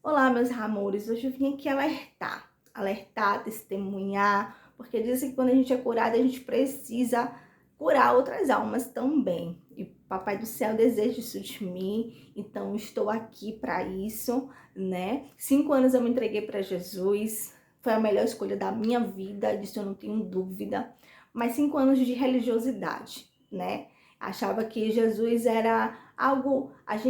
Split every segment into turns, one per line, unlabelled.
Olá, meus amores, hoje eu vim aqui alertar, testemunhar, porque dizem que quando a gente é curado, a gente precisa curar outras almas também. E o Papai do Céu deseja isso de mim, então estou aqui para isso, né? 5 anos eu me entreguei para Jesus, foi a melhor escolha da minha vida, disso eu não tenho dúvida. Mas 5 anos de religiosidade, né? Achava que Jesus era algo, às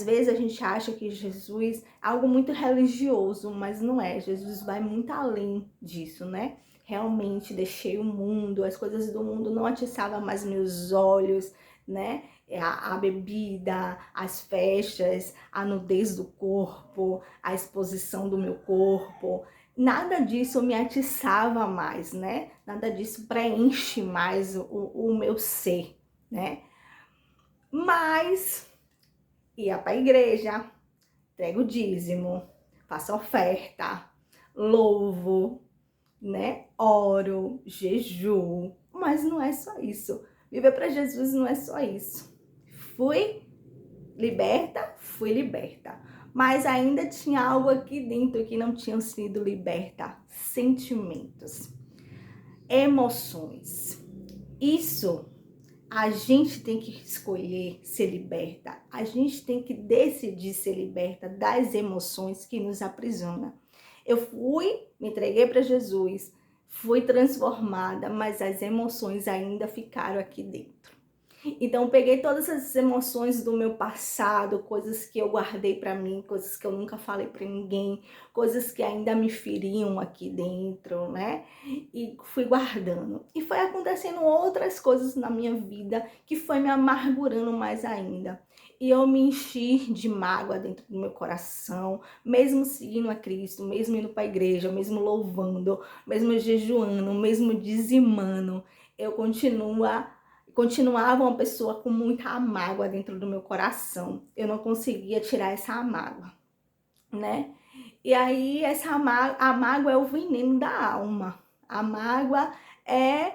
vezes a gente acha que Jesus é algo muito religioso, mas não é. Jesus vai muito além disso, né? Realmente deixei o mundo, as coisas do mundo não atiçavam mais meus olhos, né? A bebida, as festas, a nudez do corpo, a exposição do meu corpo, nada disso me atiçava mais, né? Nada disso preenche mais o meu ser, né? Mas ia para a igreja, entrego o dízimo, faço oferta, louvo, né? Oro, jejuo, mas não é só isso. Viver para Jesus não é só isso. Fui liberta, fui liberta. Mas ainda tinha algo aqui dentro que não tinha sido liberta. Sentimentos, emoções. Isso a gente tem que escolher ser liberta. A gente tem que decidir ser liberta das emoções que nos aprisionam. Eu me entreguei para Jesus, fui transformada, mas as emoções ainda ficaram aqui dentro. Então, eu peguei todas essas emoções do meu passado, coisas que eu guardei para mim, coisas que eu nunca falei para ninguém, coisas que ainda me feriam aqui dentro, né? E fui guardando. E foi acontecendo outras coisas na minha vida que foi me amargurando mais ainda. E eu me enchi de mágoa dentro do meu coração, mesmo seguindo a Cristo, mesmo indo para a igreja, mesmo louvando, mesmo jejuando, mesmo dizimando, eu continuava uma pessoa com muita mágoa dentro do meu coração. Eu não conseguia tirar essa mágoa, né? E aí a mágoa é o veneno da alma. A mágoa é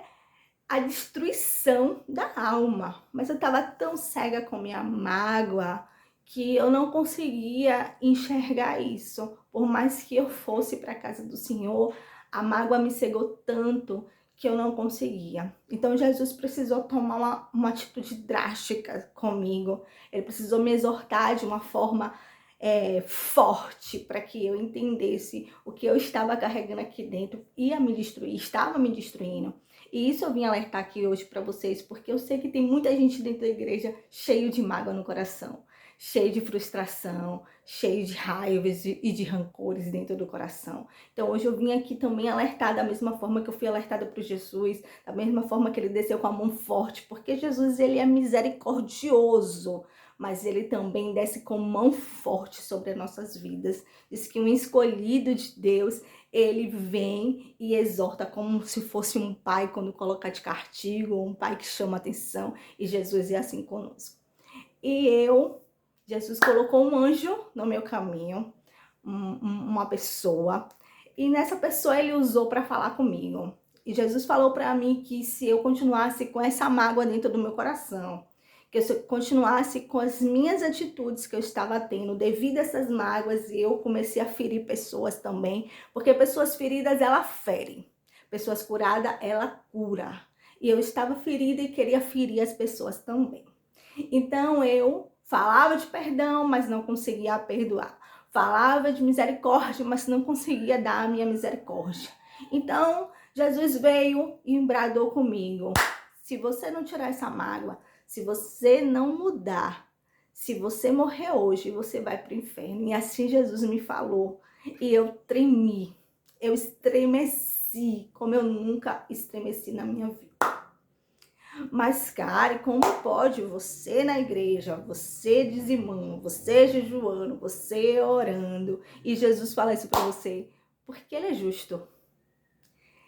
a destruição da alma. Mas eu estava tão cega com minha mágoa que eu não conseguia enxergar isso. Por mais que eu fosse para a casa do Senhor, a mágoa me cegou tanto que eu não conseguia. Então Jesus precisou tomar uma atitude drástica comigo. Ele precisou me exortar de uma forma forte para que eu entendesse o que eu estava carregando aqui dentro ia me destruir, estava me destruindo. E isso eu vim alertar aqui hoje para vocês, porque eu sei que tem muita gente dentro da igreja cheio de mágoa no coração, cheio de frustração, cheio de raivas e de rancores dentro do coração. Então hoje eu vim aqui também alertar da mesma forma que eu fui alertada por Jesus, da mesma forma que ele desceu com a mão forte, porque Jesus ele é misericordioso, mas ele também desce com mão forte sobre as nossas vidas. Diz que um escolhido de Deus, ele vem e exorta como se fosse um pai quando coloca de castigo, um pai que chama atenção, e Jesus é assim conosco. Jesus colocou um anjo no meu caminho, uma pessoa, e nessa pessoa ele usou para falar comigo. E Jesus falou para mim que se eu continuasse com essa mágoa dentro do meu coração, que eu continuasse com as minhas atitudes que eu estava tendo devido a essas mágoas, eu comecei a ferir pessoas também, porque pessoas feridas, ela ferem. Pessoas curadas, ela cura. E eu estava ferida e queria ferir as pessoas também. Então eu falava de perdão, mas não conseguia perdoar. Falava de misericórdia, mas não conseguia dar a minha misericórdia. Então Jesus veio e bradou comigo: se você não tirar essa mágoa, se você não mudar, se você morrer hoje, você vai para o inferno. E assim Jesus me falou. E eu tremi, eu estremeci como eu nunca estremeci na minha vida. Mas, cara, como pode você na igreja, você dizimando, você jejuando, você orando, e Jesus fala isso para você? Porque ele é justo.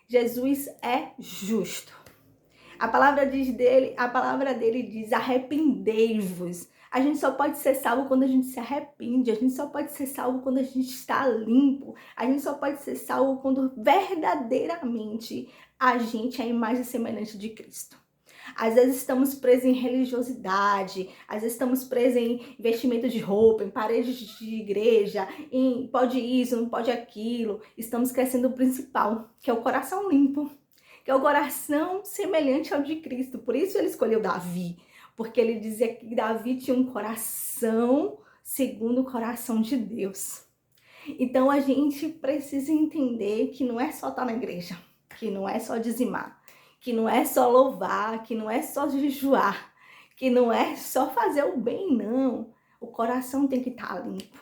Jesus é justo. A palavra dele diz: arrependei-vos. A gente só pode ser salvo quando a gente se arrepende. A gente só pode ser salvo quando a gente está limpo. A gente só pode ser salvo quando verdadeiramente a gente é a imagem semelhante de Cristo. Às vezes estamos presos em religiosidade, às vezes estamos presos em investimento de roupa, em paredes de igreja, em pode isso, não pode aquilo. Estamos esquecendo o principal, que é o coração limpo, que é o coração semelhante ao de Cristo. Por isso ele escolheu Davi, porque ele dizia que Davi tinha um coração segundo o coração de Deus. Então a gente precisa entender que não é só estar na igreja, que não é só dizimar, que não é só louvar, que não é só jejuar, que não é só fazer o bem, não. O coração tem que estar limpo.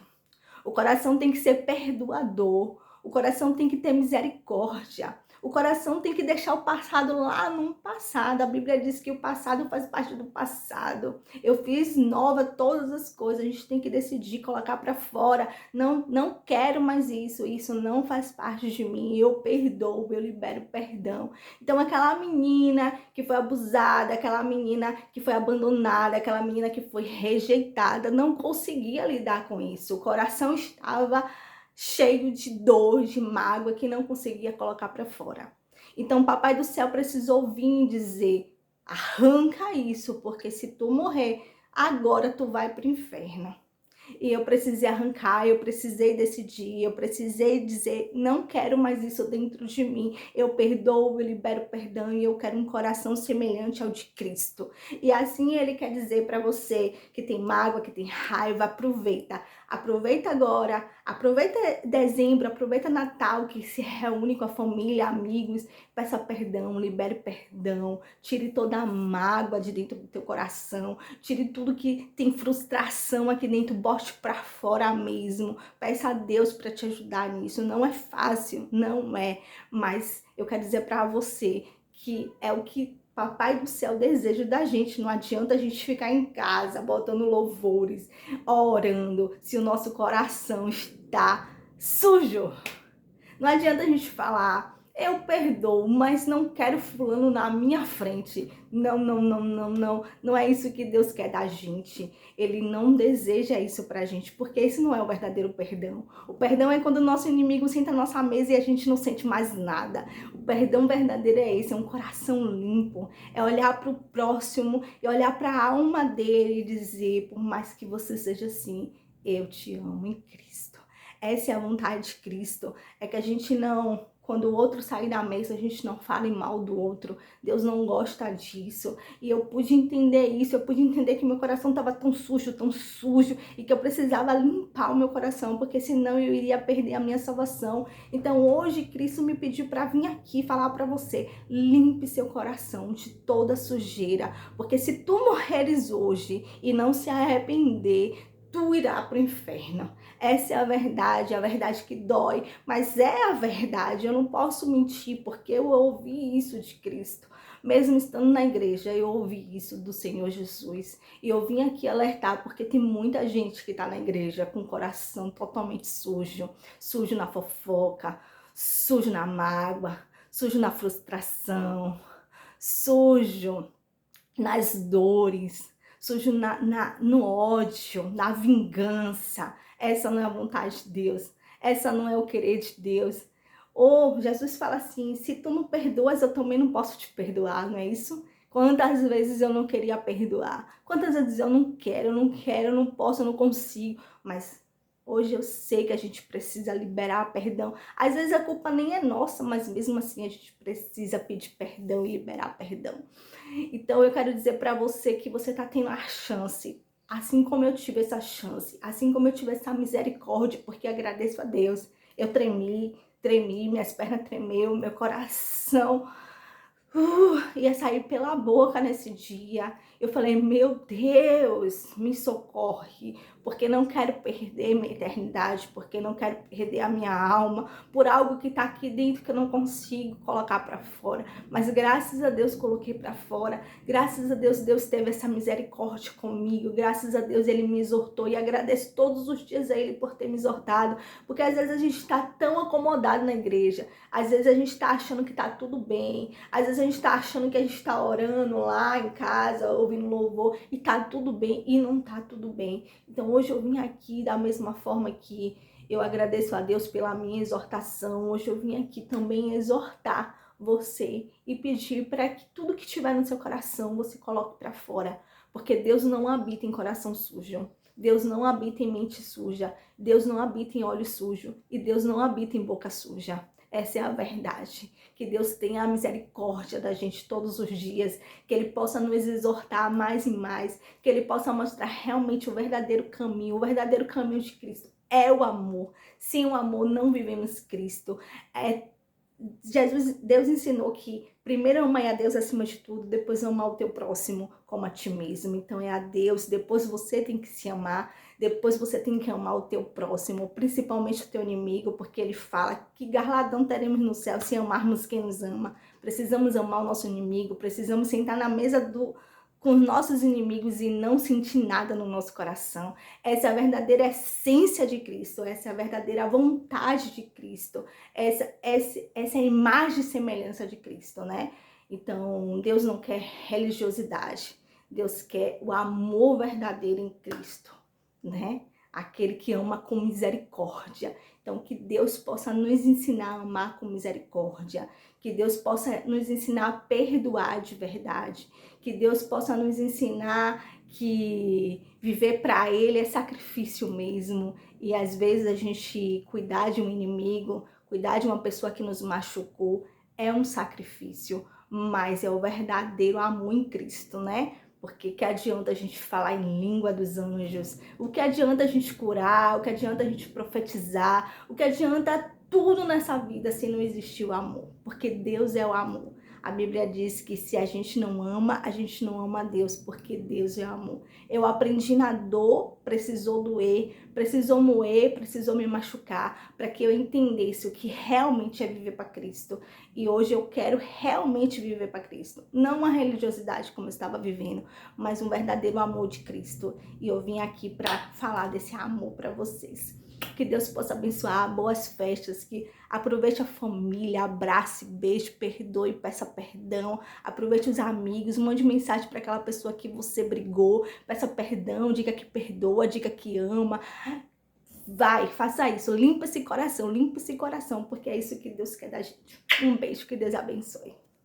O coração tem que ser perdoador. O coração tem que ter misericórdia. O coração tem que deixar o passado lá no passado. A Bíblia diz que o passado faz parte do passado. Eu fiz nova todas as coisas. A gente tem que decidir colocar para fora. Não quero mais isso. Isso não faz parte de mim. Eu perdoo, eu libero perdão. Então aquela menina que foi abusada, aquela menina que foi abandonada, aquela menina que foi rejeitada, não conseguia lidar com isso. O coração estava cheio de dor, de mágoa, que não conseguia colocar para fora. Então, o Papai do Céu precisou vir dizer: arranca isso, porque se tu morrer, agora tu vai para o inferno. E eu precisei arrancar, eu precisei decidir, eu precisei dizer: não quero mais isso dentro de mim. Eu perdoo, eu libero perdão e eu quero um coração semelhante ao de Cristo. E assim ele quer dizer para você que tem mágoa, que tem raiva: aproveita. Aproveita agora, aproveita dezembro, aproveita Natal, que se reúne com a família, amigos, peça perdão, libere perdão, tire toda a mágoa de dentro do teu coração, tire tudo que tem frustração aqui dentro, bote para fora mesmo. Peça a Deus para te ajudar nisso. Não é fácil, não é, mas eu quero dizer para você que é o que Papai do Céu deseja da gente. Não adianta a gente ficar em casa botando louvores, orando, se o nosso coração está sujo. Não adianta a gente falar: eu perdoo, mas não quero fulano na minha frente. Não, não, não, não, não. Não é isso que Deus quer da gente. Ele não deseja isso pra gente, porque esse não é o verdadeiro perdão. O perdão é quando o nosso inimigo senta na nossa mesa e a gente não sente mais nada. O perdão verdadeiro é esse, é um coração limpo. É olhar pro próximo e olhar pra alma dele e dizer: por mais que você seja assim, eu te amo em Cristo. Essa é a vontade de Cristo. É que a gente não, quando o outro sair da mesa, a gente não fale mal do outro. Deus não gosta disso. E eu pude entender isso, eu pude entender que meu coração estava tão sujo, e que eu precisava limpar o meu coração, porque senão eu iria perder a minha salvação. Então hoje Cristo me pediu para vir aqui falar para você: limpe seu coração de toda sujeira, porque se tu morreres hoje e não se arrepender, tu irá para o inferno. Essa é a verdade que dói, mas é a verdade. Eu não posso mentir, porque eu ouvi isso de Cristo. Mesmo estando na igreja, eu ouvi isso do Senhor Jesus. E eu vim aqui alertar, porque tem muita gente que está na igreja com o coração totalmente sujo. Sujo na fofoca, sujo na mágoa, sujo na frustração, sujo nas dores, sujo no ódio, na vingança. Essa não é a vontade de Deus. Essa não é o querer de Deus. Jesus fala assim: se tu não perdoas, eu também não posso te perdoar, não é isso? Quantas vezes eu não queria perdoar? Quantas vezes eu não quero, eu não posso, eu não consigo. Mas hoje eu sei que a gente precisa liberar perdão. Às vezes a culpa nem é nossa, mas mesmo assim a gente precisa pedir perdão e liberar perdão. Então eu quero dizer para você que você tá tendo a chance, assim como eu tive essa chance, assim como eu tive essa misericórdia, porque agradeço a Deus. Eu tremi, minhas pernas tremeu, meu coração ia sair pela boca nesse dia. Eu falei: meu Deus, me socorre, porque não quero perder minha eternidade, porque não quero perder a minha alma por algo que tá aqui dentro que eu não consigo colocar para fora. Mas graças a Deus coloquei para fora. Graças a Deus, Deus teve essa misericórdia comigo. Graças a Deus ele me exortou, e agradeço todos os dias a ele por ter me exortado, porque às vezes a gente tá tão acomodado na igreja, às vezes a gente tá achando que tá tudo bem, às vezes a gente tá achando que a gente tá orando lá em casa, ouvindo louvor, e tá tudo bem, e não tá tudo bem. Então hoje eu vim aqui da mesma forma que eu agradeço a Deus pela minha exortação. Hoje eu vim aqui também exortar você e pedir para que tudo que tiver no seu coração você coloque para fora, porque Deus não habita em coração sujo. Deus não habita em mente suja, Deus não habita em olho sujo e Deus não habita em boca suja. Essa é a verdade. Que Deus tenha a misericórdia da gente todos os dias, que Ele possa nos exortar mais e mais, que Ele possa mostrar realmente o verdadeiro caminho de Cristo é o amor. Sem o amor não vivemos Cristo. Deus ensinou que primeiro amar a Deus acima de tudo, depois amar o teu próximo como a ti mesmo. Então é a Deus, depois você tem que se amar, depois você tem que amar o teu próximo, principalmente o teu inimigo, porque ele fala que galardão teremos no céu se amarmos quem nos ama. Precisamos amar o nosso inimigo, precisamos sentar na mesa com os nossos inimigos e não sentir nada no nosso coração. Essa é a verdadeira essência de Cristo, essa é a verdadeira vontade de Cristo, essa é a imagem e semelhança de Cristo, né? Então, Deus não quer religiosidade, Deus quer o amor verdadeiro em Cristo, né? Aquele que ama com misericórdia. Então, que Deus possa nos ensinar a amar com misericórdia, que Deus possa nos ensinar a perdoar de verdade, que Deus possa nos ensinar que viver para Ele é sacrifício mesmo, e às vezes a gente cuidar de um inimigo, cuidar de uma pessoa que nos machucou, é um sacrifício, mas é o verdadeiro amor em Cristo, né? Porque que adianta a gente falar em língua dos anjos? O que adianta a gente curar? O que adianta a gente profetizar? O que adianta tudo nessa vida se não existir o amor? Porque Deus é o amor. A Bíblia diz que se a gente não ama a Deus, porque Deus é amor. Eu aprendi na dor, precisou doer, precisou moer, precisou me machucar, para que eu entendesse o que realmente é viver para Cristo. E hoje eu quero realmente viver para Cristo. Não uma religiosidade como eu estava vivendo, mas um verdadeiro amor de Cristo. E eu vim aqui para falar desse amor para vocês. Que Deus possa abençoar, boas festas, que aproveite a família, abrace, beijo, perdoe, peça perdão, aproveite os amigos, mande mensagem para aquela pessoa que você brigou, peça perdão, diga que perdoa, diga que ama. Vai, faça isso, limpa esse coração, porque é isso que Deus quer da gente. Um beijo, que Deus abençoe.